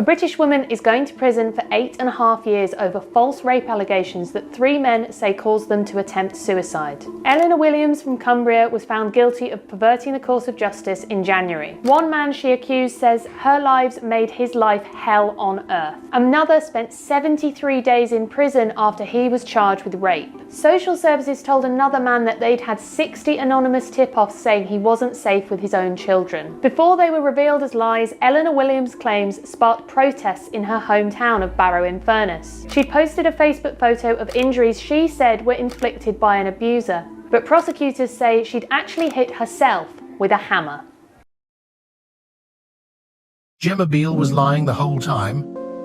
A British woman is going to prison for 8.5 years over false rape allegations that 3 men say caused them to attempt suicide. Eleanor Williams from Cumbria was found guilty of perverting the course of justice in January. One man she accused says her lives made his life hell on earth. Another spent 73 days in prison after he was charged with rape. Social services told another man that they'd had 60 anonymous tip-offs saying he wasn't safe with his own children. Before they were revealed as lies, Eleanor Williams' claims sparked protests in her hometown of Barrow-in-Furness. She posted a Facebook photo of injuries she said were inflicted by an abuser, but prosecutors say she'd actually hit herself with a hammer. Jemma Beale was lying the whole time,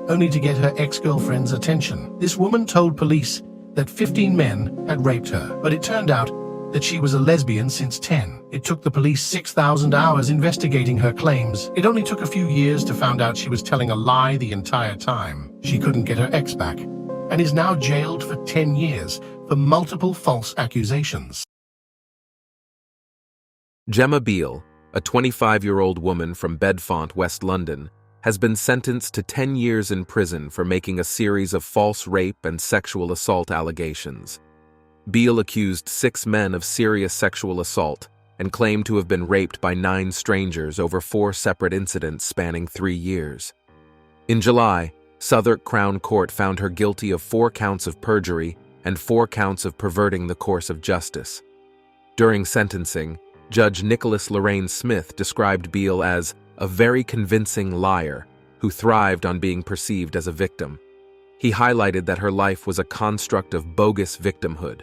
only to get her ex-girlfriend's attention. This woman told police that 15 men had raped her, but it turned out that she was a lesbian since 10. It took the police 6,000 hours investigating her claims. It only took a few years to find out she was telling a lie the entire time. She couldn't get her ex back, and is now jailed for 10 years for multiple false accusations. Jemma Beale, a 25-year-old woman from Bedfont, West London, has been sentenced to 10 years in prison for making a series of false rape and sexual assault allegations. Beale accused 6 men of serious sexual assault and claimed to have been raped by 9 strangers over 4 separate incidents spanning 3 years. In July, Southwark Crown Court found her guilty of 4 counts of perjury and 4 counts of perverting the course of justice. During sentencing, Judge Nicholas Lorraine Smith described Beale as a very convincing liar who thrived on being perceived as a victim. He highlighted that her life was a construct of bogus victimhood.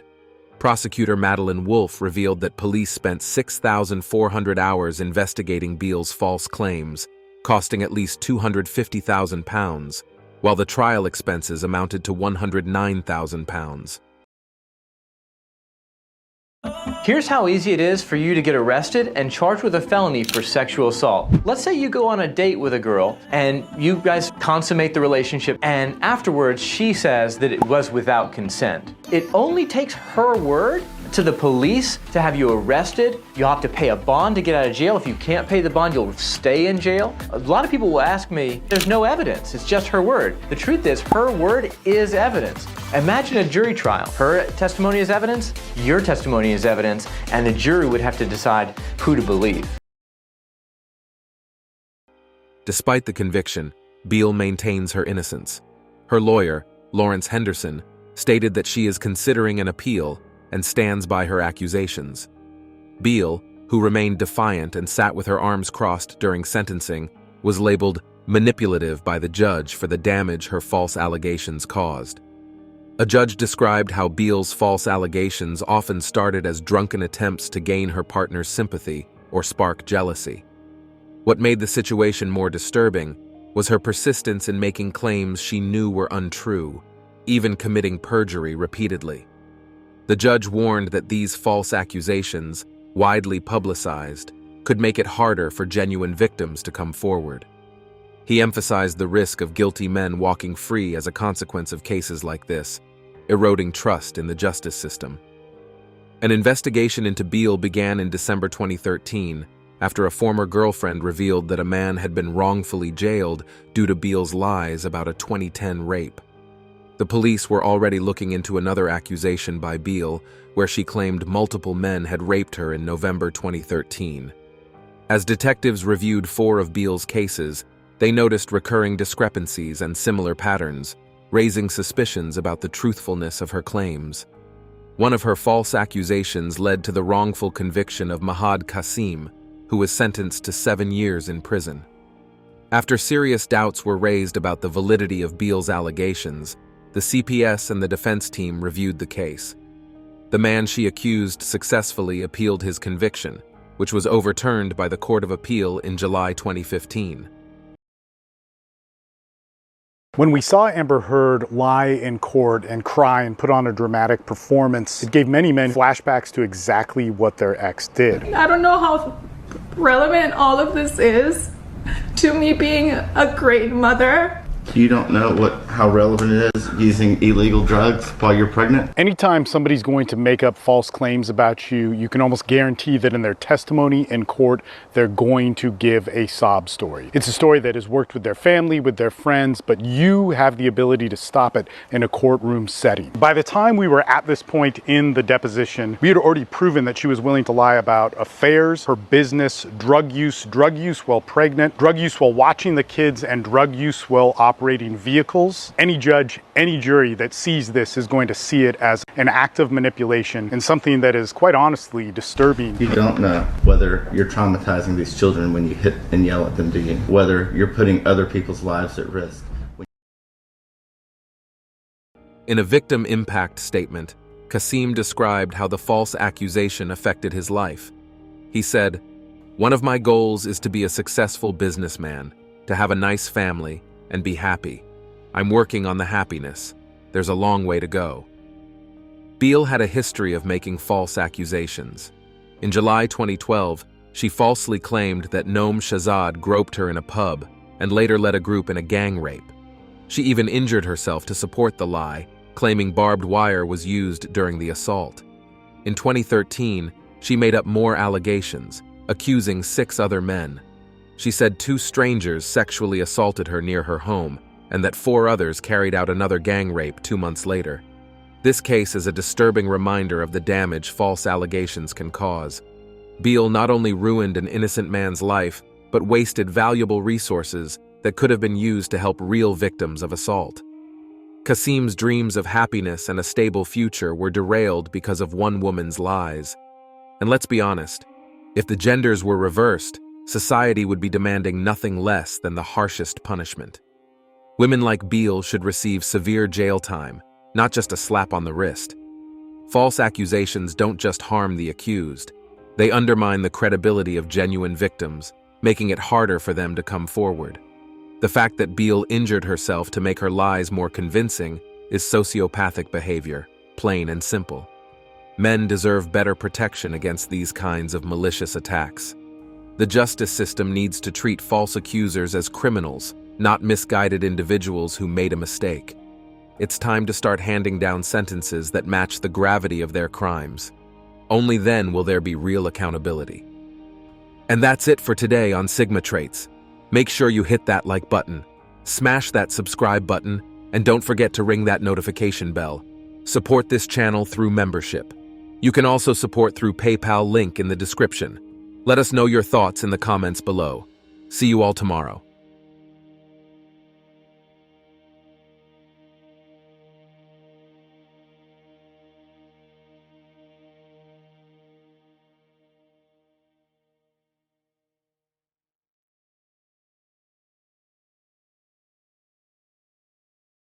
Prosecutor Madeline Wolfe revealed that police spent 6,400 hours investigating Beale's false claims, costing at least £250,000, while the trial expenses amounted to £109,000. Here's how easy it is for you to get arrested and charged with a felony for sexual assault. Let's say you go on a date with a girl and you guys consummate the relationship, and afterwards she says that it was without consent. It only takes her word to the police to have you arrested. You'll have to pay a bond to get out of jail. If you can't pay the bond, you'll stay in jail. A lot of people will ask me, there's no evidence, it's just her word. The truth is, her word is evidence. Imagine a jury trial. Her testimony is evidence, your testimony is evidence, and the jury would have to decide who to believe. Despite the conviction, Beale maintains her innocence. Her lawyer, Lawrence Henderson, stated that she is considering an appeal and stands by her accusations. Beale, who remained defiant and sat with her arms crossed during sentencing, was labeled manipulative by the judge for the damage her false allegations caused. A judge described how Beale's false allegations often started as drunken attempts to gain her partner's sympathy or spark jealousy. What made the situation more disturbing was her persistence in making claims she knew were untrue, even committing perjury repeatedly. The judge warned that these false accusations, widely publicized, could make it harder for genuine victims to come forward. He emphasized the risk of guilty men walking free as a consequence of cases like this, eroding trust in the justice system. An investigation into Beale began in December 2013 after a former girlfriend revealed that a man had been wrongfully jailed due to Beale's lies about a 2010 rape. The police were already looking into another accusation by Beale, where she claimed multiple men had raped her in November 2013. As detectives reviewed 4 of Beale's cases, they noticed recurring discrepancies and similar patterns, raising suspicions about the truthfulness of her claims. One of her false accusations led to the wrongful conviction of Mahad Qasim, who was sentenced to 7 years in prison. After serious doubts were raised about the validity of Beale's allegations, the CPS and the defense team reviewed the case. The man she accused successfully appealed his conviction, which was overturned by the Court of Appeal in July 2015. When we saw Amber Heard lie in court and cry and put on a dramatic performance, it gave many men flashbacks to exactly what their ex did. I don't know how relevant all of this is to me being a great mother. You don't know how relevant it is using illegal drugs while you're pregnant? Anytime somebody's going to make up false claims about you, you can almost guarantee that in their testimony in court, they're going to give a sob story. It's a story that has worked with their family, with their friends, but you have the ability to stop it in a courtroom setting. By the time we were at this point in the deposition, we had already proven that she was willing to lie about affairs, her business, drug use while pregnant, drug use while watching the kids, and drug use while operating vehicles. Any judge, any jury that sees this is going to see it as an act of manipulation and something that is quite honestly disturbing. You don't know whether you're traumatizing these children when you hit and yell at them, do you? Whether you're putting other people's lives at risk. In a victim impact statement, Kasim described how the false accusation affected his life. He said, "One of my goals is to be a successful businessman, to have a nice family, and be happy. I'm working on the happiness. There's a long way to go." Beale had a history of making false accusations. In July 2012, she falsely claimed that Noam Shahzad groped her in a pub and later led a group in a gang rape. She even injured herself to support the lie, claiming barbed wire was used during the assault. In 2013, she made up more allegations, accusing 6 other men. She said 2 strangers sexually assaulted her near her home and that 4 others carried out another gang rape 2 months later. This case is a disturbing reminder of the damage false allegations can cause. Beale not only ruined an innocent man's life, but wasted valuable resources that could have been used to help real victims of assault. Kasim's dreams of happiness and a stable future were derailed because of one woman's lies. And let's be honest, if the genders were reversed, society would be demanding nothing less than the harshest punishment. Women like Beale should receive severe jail time, not just a slap on the wrist. False accusations don't just harm the accused, they undermine the credibility of genuine victims, making it harder for them to come forward. The fact that Beale injured herself to make her lies more convincing is sociopathic behavior, plain and simple. Men deserve better protection against these kinds of malicious attacks. The justice system needs to treat false accusers as criminals, not misguided individuals who made a mistake. It's time to start handing down sentences that match the gravity of their crimes. Only then will there be real accountability. And that's it for today on Sigma Traits. Make sure you hit that like button, smash that subscribe button, and don't forget to ring that notification bell. Support this channel through membership. You can also support through PayPal link in the description. Let us know your thoughts in the comments below. See you all tomorrow.